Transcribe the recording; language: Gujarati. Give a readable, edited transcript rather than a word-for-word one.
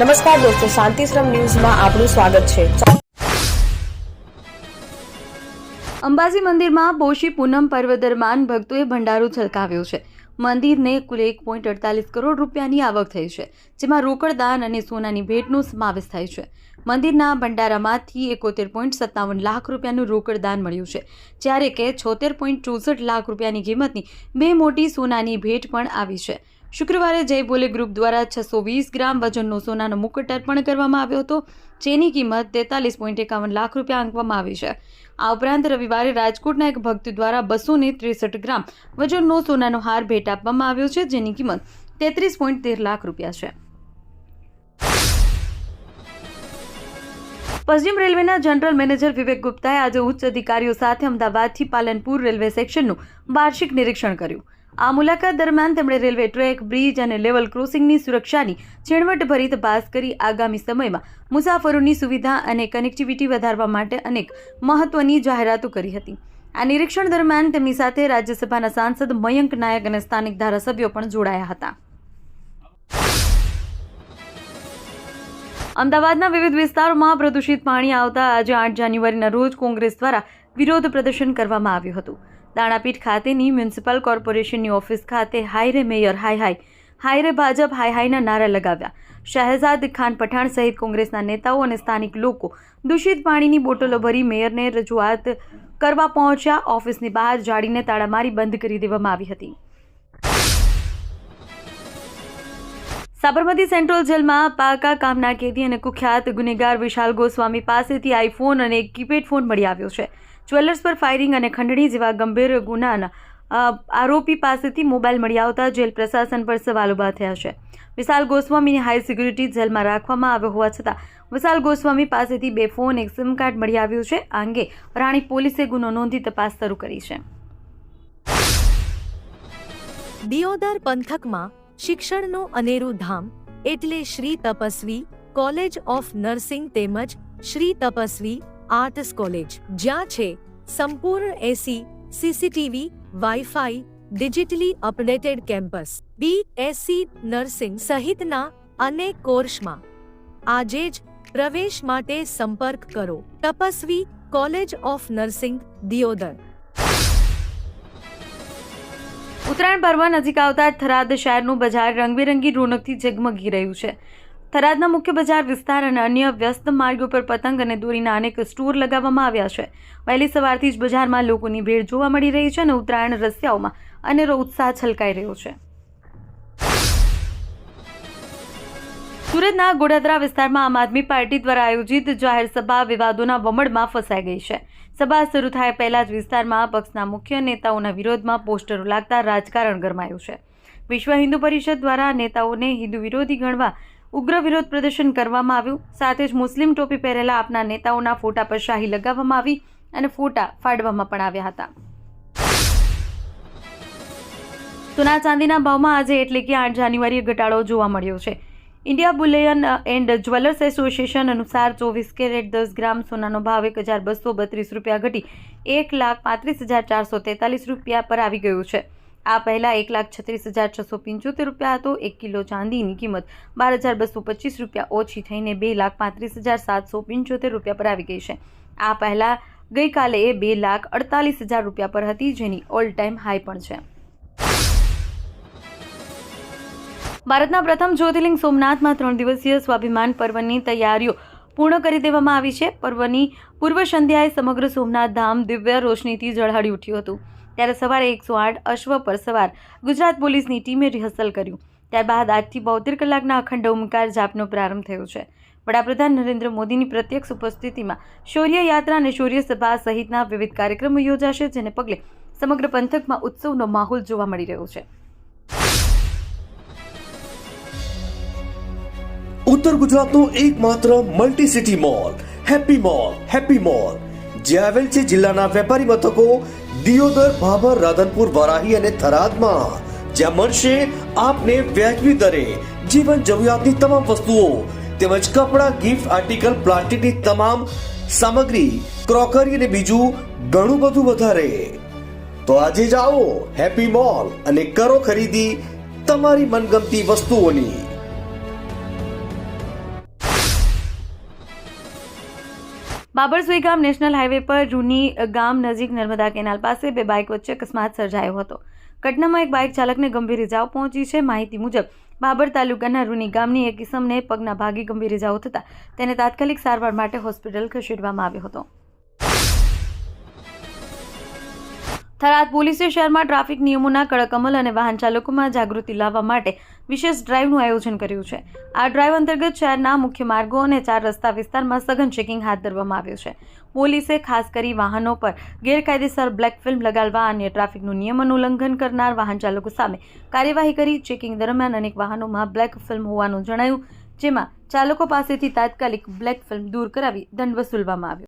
નમસ્કાર દોસ્તો, શાંતિશ્રમ ન્યૂઝમાં આપનું સ્વાગત છે। અંબાજી મંદિરમાં પોષી પૂનમ પર્વ દરમિયાન ભક્તોએ ભંડારો છલકાવ્યો છે। મંદિરને કુલ 1.48 કરોડ રૂપિયાની આવક થઈ છે, જેમાં રોકડ દાન અને સોનાની ભેટનો સમાવેશ થાય છે। મંદિરના ભંડારામાંથી 71.57 લાખ રૂપિયાનું રોકડ દાન મળ્યું છે, જ્યારે કે 76.64 લાખ રૂપિયાની કિંમતની 2 મોટી સોનાની ભેટ પણ આવી છે। શુક્રવારે જય બોલે ગ્રુપ દ્વારા 620 ગ્રામ વજનનો સોનાનો મુકુટ અર્પણ કરવામાં આવ્યો હતો, જેની કિંમત 43.51 લાખ રૂપિયા આંકવામાં આવી છે। આ ઉપરાંત રવિવારે રાજકોટના એક ભક્ત દ્વારા 263 ગ્રામ વજનનો સોનાનો હાર ભેટ આપવામાં આવ્યો છે, જેની કિંમત 33.13 લાખ રૂપિયા છે। પશ્ચિમ રેલવેના જનરલ મેનેજર વિવેક ગુપ્તાએ આજે ઉચ્ચ અધિકારીઓ સાથે અમદાવાદથી પાલનપુર રેલવે સેક્શનનું વાર્ષિક નિરીક્ષણ કર્યું। આ મુલાકાત દરમિયાન તેમણે રેલવે ટ્રેક, બ્રિજ અને લેવલ ક્રોસિંગની સુરક્ષાની ઝીણવટભરી તપાસ કરી આગામી સમયમાં મુસાફરોની સુવિધા અને કનેક્ટિવિટી વધારવા માટે અનેક મહત્વની જાહેરાતો કરી હતી। આ નિરીક્ષણ દરમિયાન તેમની સાથે રાજ્યસભાના સાંસદ મયંક નાયક અને સ્થાનિક ધારાસભ્યો પણ જોડાયા હતા। અમદાવાદના વિવિધ વિસ્તારોમાં પ્રદૂષિત પાણી આવતા આજે 8 જાન્યુઆરીના રોજ કોંગ્રેસ દ્વારા વિરોધ પ્રદર્શન કરવામાં આવ્યું હતું। દાણાપીઠ ખાતેની મ્યુનિસિપલ કોર્પોરેશનની ઓફિસ ખાતે હાય રે મેયર, હાય હાય, હાય રે ભાજપ, હાય હાયના નારા લગાવ્યા। શહેજાદ ખાન પઠાણ સહિત કોંગ્રેસના નેતાઓ અને સ્થાનિક લોકો દૂષિત પાણીની બોટલો ભરી મેયરને રજૂઆત કરવા પહોંચ્યા। ઓફિસની બહાર જાળીને તાળા મારી બંધ કરી દેવામાં આવી હતી। સાબરમતી સેન્ટ્રલ જેલમાં પાકા કામના કેદી અને કુખ્યાત ગુનેગાર વિશાલ ગોસ્વામી પાસેથી આઈફોન અને એક કીપેડ ફોન મળી આવ્યો છે। જ્વેલર્સ પર ફાયરિંગ અને ખંડણી જેવા ગંભીર ગુનાના આરોપી પાસેથી મોબાઈલ મળી આવતા જેલ પ્રશાસન પર સવાલ ઊભા થયા છે। વિશાલ ગોસ્વામીને હાઈ સિક્યુરિટી જેલમાં રાખવામાં આવ્યો હોવા છતાં વિશાલ ગોસ્વામી પાસેથી 2 ફોન, એક સિમ કાર્ડ મળી આવ્યું છે। આ અંગે રાણી પોલીસે ગુનો નોંધી તપાસ શરૂ કરી છે। દિયોદર પંથકમાં શિક્ષણનું અનેરું ધામ એટલે Shri Tapasvi college of nursing તેમજ શ્રી તપસ્વી આર્ટ્સ કોલેજ, જ્યાં છે સંપૂર્ણ AC, CCTV, WiFi, digitally updated campus, BSc nursing સહિતના અનેક કોર્સમાં આજે જ પ્રવેશ માટે સંપર્ક કરો Tapasvi college of nursing, Deodar. Uttarayan પર્વ નજીક આવતા થરાદ શહેરનું બજાર રંગબેરંગી રોનકથી ઝગમગી રહ્યું છે। થરાદના મુખ્ય બજાર વિસ્તાર અને અન્ય વ્યસ્ત માર્ગો પર પતંગ અને દોરીના અનેક સ્ટોર લગાવવામાં આવ્યા છે। વહેલી સવારથી જ બજારમાં લોકોની ભીડ જોવા મળી રહી છે અને ઉત્તરાયણ રસિયાઓમાં અનેરો ઉત્સાહ છલકાઈ રહ્યો છે। સુરતના ગોડાદરા વિસ્તારમાં આમ આદમી પાર્ટી દ્વારા આયોજિત જાહેર સભા વિવાદોના વમળમાં ફસાઈ ગઈ છે। સભા શરૂ થાય પહેલા જ વિસ્તારમાં પક્ષના મુખ્ય નેતાઓના વિરોધમાં પોસ્ટરો લાગતા રાજકારણ ગરમાયું છે। વિશ્વ હિન્દુ પરિષદ દ્વારા નેતાઓને હિન્દુ વિરોધી ગણવા ઉગ્ર વિરોધ પ્રદર્શન કરવામાં આવ્યું। સાથે જ મુસ્લિમ ટોપી પહેરેલા આપના નેતાઓના ફોટા પર શાહી લગાવવામાં આવી અને ફોટા ફાડવામાં પણ આવ્યા હતા। સોના ચાંદીના ભાવમાં આજે એટલે કે 8 જાન્યુઆરીએ ઘટાડો જોવા મળ્યો છે। India Boolean and jewellers association અનુસાર 24 કેરેટ 10 ગ્રામ સોનાનો ભાવ 1232 રૂપિયા ઘટી 1,35,443 રૂપિયા પર આવી ગયો છે। આ પહેલા 1,36,675 રૂપિયા હતો। 1 કિલો ચાંદીની કિંમત 12,225 રૂપિયા ઓછી થઈને 2,35,775 રૂપિયા પર આવી ગઈ છે। આ પહેલા ગઈકાલે 2,48,000 રૂપિયા પર હતી, જેની ઓલ ટાઈમ હાઈ પણ છે। ભારતના પ્રથમ જ્યોતિર્લિંગ સોમનાથમાં 3 દિવસીય સ્વાભિમાન પર્વની તૈયારીઓ પૂર્ણ કરી દેવામાં આવી છે। પર્વની પૂર્વ સંધ્યાએ સમગ્ર સોમનાથ ધામ દિવ્ય રોશનીથી ઝળહળી ઉઠ્યું હતું। ત્યારે સવારે 108 અશ્વ પર સવાર ગુજરાત પોલીસની ટીમે રિહર્સલ કર્યું। ત્યારબાદ આજથી 72 કલાકના અખંડ ઓમકાર જાપનો પ્રારંભ થયો છે। વડાપ્રધાન નરેન્દ્ર મોદીની પ્રત્યક્ષ ઉપસ્થિતિમાં શૌર્ય યાત્રા અને શૌર્ય સભા સહિતના વિવિધ કાર્યક્રમો યોજાશે, જેને પગલે સમગ્ર પંથકમાં ઉત્સવનો માહોલ જોવા મળી રહ્યો છે। ઉત્તર ગુજરાતનો એકમાત્ર multi city mall happy mall જે આવેલ છે જિલ્લાના વેપારી મથકો દિયોદર, ભાભર, રાધનપુર, વરાહી અને થરાદમાં, જ્યાં મળશે આપને વ્યાજબી દરે જીવન જરૂરિયાતની તમામ વસ્તુઓ તેમજ કપડાં, ગિફ્ટ આર્ટિકલ, પ્લાસ્ટિકની તમામ સામગ્રી, ક્રોકરી અને બીજું ઘણું બધું વધારે। તો આજે જ આવો હેપી મોલ અને કરો ખરીદી તમારી મનગમતી વસ્તુઓની। બાબર સુઈગામ નેશનલ હાઈવે પર રૂની ગામ નજીક નર્મદા કેનાલ પાસે બે બાઇક વચ્ચે અકસ્માત સર્જાયો હતો. ઘટનામાં એક બાઇક ચાલકને ગંભીર ઇજાઓ પહોંચી છે. માહિતી મુજબ બાબર તાલુકાના રૂની ગામની એક ઇસમને પગના ભાગે ગંભીર ઇજાઓ થતાં તેને તાત્કાલિક સારવાર માટે હોસ્પિટલ ખસેડવામાં આવ્યો હતો. થરાદ પોલીસે શહેરમાં ટ્રાફિક નિયમોના કડક અમલ અને વાહન ચાલકોમાં જાગૃતિ લાવવા માટે વિશેષ ડ્રાઇવનું આયોજન કર્યું છે. આ ડ્રાઇવ અંતર્ગત શહેરના મુખ્ય માર્ગો અને 4 રસ્તા વિસ્તારમાં સઘન ચેકિંગ હાથ ધરવામાં આવ્યું છે. પોલીસે ખાસ કરી વાહનો પર ગેરકાયદેસર બ્લેક ફિલ્મ લગાડવા અને ટ્રાફિકનું નિયમોનું ઉલ્લંઘન કરનાર વાહન ચાલકો સામે કાર્યવાહી કરી ચેકિંગ દરમિયાન અનેક વાહનોમાં બ્લેક ફિલ્મ હોવાનું જણાયું, જેમાં ચાલકો પાસેથી તાત્કાલિક બ્લેક ફિલ્મ દૂર કરાવી દંડ વસૂલવામાં આવ્યો.